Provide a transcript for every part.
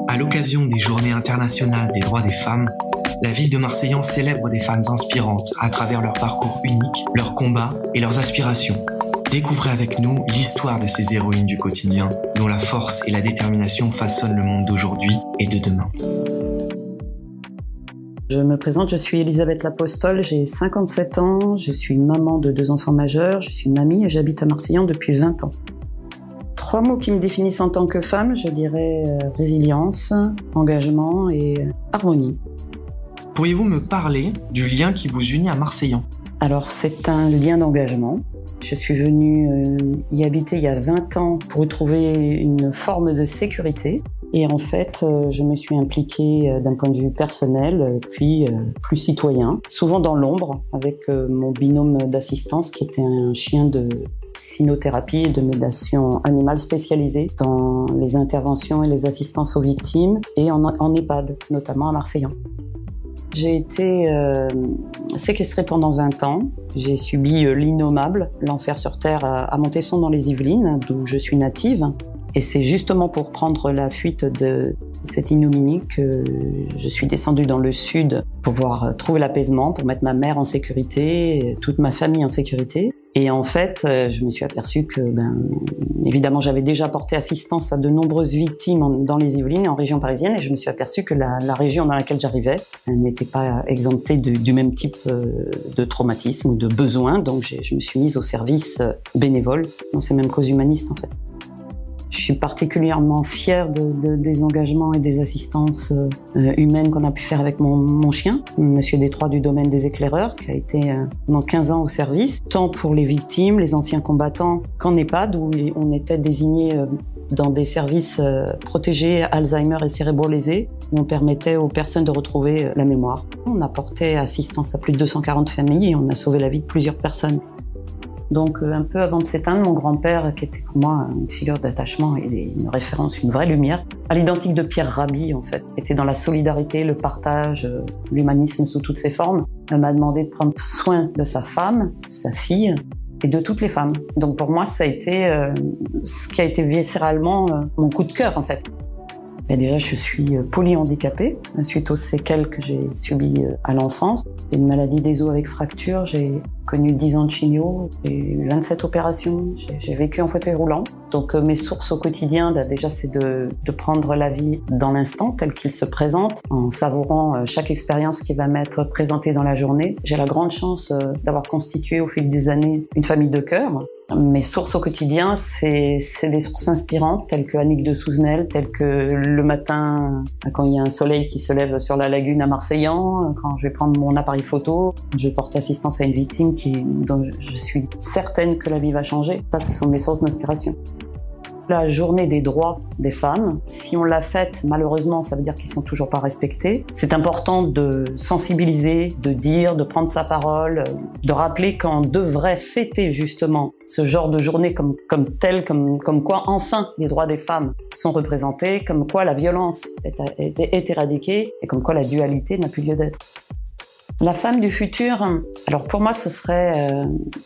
À l'occasion des Journées internationales des droits des femmes, la ville de Marseillan célèbre des femmes inspirantes à travers leur parcours unique, leurs combats et leurs aspirations. Découvrez avec nous l'histoire de ces héroïnes du quotidien, dont la force et la détermination façonnent le monde d'aujourd'hui et de demain. Je me présente, je suis Elisabeth Lapostole, j'ai 57 ans, je suis maman de 2 enfants majeurs, je suis mamie et j'habite à Marseillan depuis 20 ans. 3 mots qui me définissent en tant que femme, je dirais résilience, engagement et harmonie. Pourriez-vous me parler du lien qui vous unit à Marseillan ? Alors c'est un lien d'engagement. Je suis venue y habiter il y a 20 ans pour retrouver une forme de sécurité. Et en fait, je me suis impliquée d'un point de vue personnel, puis plus citoyen, souvent dans l'ombre, avec mon binôme d'assistance qui était un chien de cynothérapie et de médiation animale spécialisée dans les interventions et les assistances aux victimes et en EHPAD, notamment à Marseillan. J'ai été séquestrée pendant 20 ans. J'ai subi l'innommable, l'enfer sur terre à Montesson dans les Yvelines, d'où je suis native. Et c'est justement pour prendre la fuite de cette ignominie que je suis descendue dans le sud pour pouvoir trouver l'apaisement, pour mettre ma mère en sécurité, toute ma famille en sécurité. Et en fait, je me suis aperçue que, évidemment, j'avais déjà porté assistance à de nombreuses victimes dans les Yvelines, en région parisienne, et je me suis aperçue que la région dans laquelle j'arrivais n'était pas exemptée du même type de traumatisme ou de besoin. Donc je me suis mise au service bénévole dans ces mêmes causes humanistes, en fait. Je suis particulièrement fière des engagements et des assistances humaines qu'on a pu faire avec mon chien, Monsieur Détroit du domaine des éclaireurs, qui a été pendant 15 ans au service, tant pour les victimes, les anciens combattants, qu'en EHPAD, où on était désignés dans des services protégés Alzheimer et cérébro-lésés, où on permettait aux personnes de retrouver la mémoire. On a porté assistance à plus de 240 familles et on a sauvé la vie de plusieurs personnes. Donc un peu avant de s'éteindre, mon grand-père, qui était pour moi une figure d'attachement et une référence, une vraie lumière, à l'identique de Pierre Rabhi en fait, qui était dans la solidarité, le partage, l'humanisme sous toutes ses formes, m'a demandé de prendre soin de sa femme, de sa fille et de toutes les femmes. Donc pour moi, ça a été ce qui a été viscéralement mon coup de cœur en fait. Mais déjà, je suis polyhandicapée suite aux séquelles que j'ai subies à l'enfance. J'ai une maladie des os avec fracture, j'ai connu 10 ans de chimio, j'ai eu 27 opérations, j'ai vécu en fauteuil roulant. Donc mes sources au quotidien, déjà, c'est de prendre la vie dans l'instant tel qu'il se présente, en savourant chaque expérience qui va m'être présentée dans la journée. J'ai la grande chance d'avoir constitué au fil des années une famille de cœur. Mes sources au quotidien, c'est des sources inspirantes, telles que Annick de Souzenel, telles que le matin, quand il y a un soleil qui se lève sur la lagune à Marseillan, quand je vais prendre mon appareil photo, je porte assistance à une victime dont je suis certaine que la vie va changer. Ça, ce sont mes sources d'inspiration. La journée des droits des femmes, si on l'a faite, malheureusement, ça veut dire qu'ils sont toujours pas respectés. C'est important de sensibiliser, de dire, de prendre sa parole, de rappeler qu'on devrait fêter justement ce genre de journée comme quoi enfin les droits des femmes sont représentés, comme quoi la violence est éradiquée et comme quoi la dualité n'a plus lieu d'être. La femme du futur, alors pour moi ce serait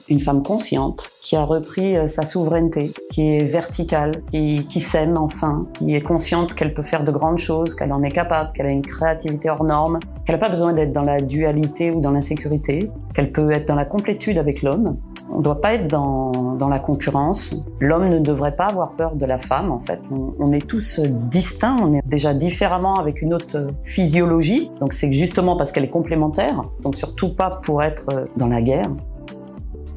une femme consciente, qui a repris sa souveraineté, qui est verticale, qui s'aime enfin, qui est consciente qu'elle peut faire de grandes choses, qu'elle en est capable, qu'elle a une créativité hors norme, qu'elle n'a pas besoin d'être dans la dualité ou dans l'insécurité, qu'elle peut être dans la complétude avec l'homme. On ne doit pas être dans la concurrence. L'homme ne devrait pas avoir peur de la femme, en fait. On est tous distincts, on est déjà différemment avec une autre physiologie. Donc c'est justement parce qu'elle est complémentaire, donc surtout pas pour être dans la guerre.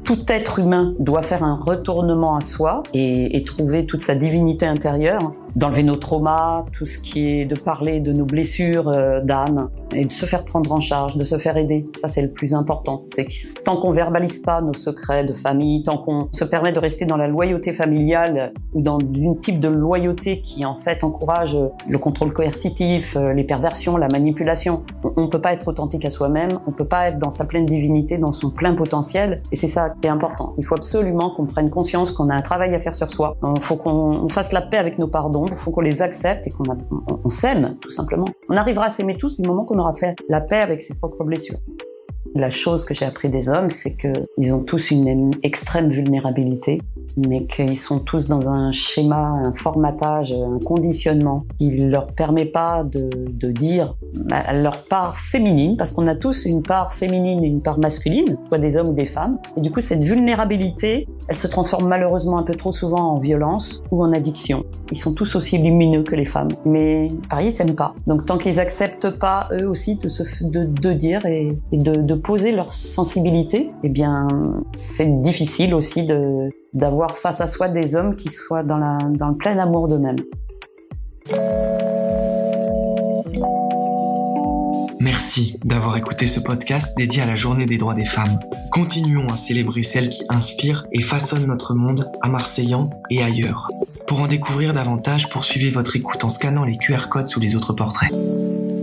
Tout être humain doit faire un retournement à soi et trouver toute sa divinité intérieure, d'enlever nos traumas, tout ce qui est de parler de nos blessures d'âme et de se faire prendre en charge, de se faire aider. Ça, c'est le plus important. C'est que tant qu'on verbalise pas nos secrets de famille, tant qu'on se permet de rester dans la loyauté familiale ou dans une type de loyauté qui, en fait, encourage le contrôle coercitif, les perversions, la manipulation, on ne peut pas être authentique à soi-même, on ne peut pas être dans sa pleine divinité, dans son plein potentiel. Et c'est ça qui est important. Il faut absolument qu'on prenne conscience qu'on a un travail à faire sur soi. Il faut qu'on fasse la paix avec nos pardons. Il faut qu'on les accepte et qu'on s'aime, tout simplement. On arrivera à s'aimer tous du moment qu'on aura fait la paix avec ses propres blessures. La chose que j'ai appris des hommes, c'est qu'ils ont tous une extrême vulnérabilité, mais qu'ils sont tous dans un schéma, un formatage, un conditionnement qui leur permet pas de dire leur part féminine, parce qu'on a tous une part féminine et une part masculine, soit des hommes ou des femmes. Et du coup, cette vulnérabilité, elle se transforme malheureusement un peu trop souvent en violence ou en addiction. Ils sont tous aussi lumineux que les femmes, mais pareil, ils s'aiment pas. Donc tant qu'ils acceptent pas eux aussi de dire et de poser leur sensibilité, eh bien c'est difficile aussi d'avoir face à soi des hommes qui soient dans le plein amour d'eux-mêmes. Merci d'avoir écouté ce podcast dédié à la Journée des droits des femmes. Continuons à célébrer celles qui inspirent et façonnent notre monde à Marseillan et ailleurs. Pour en découvrir davantage, poursuivez votre écoute en scannant les QR codes sous les autres portraits.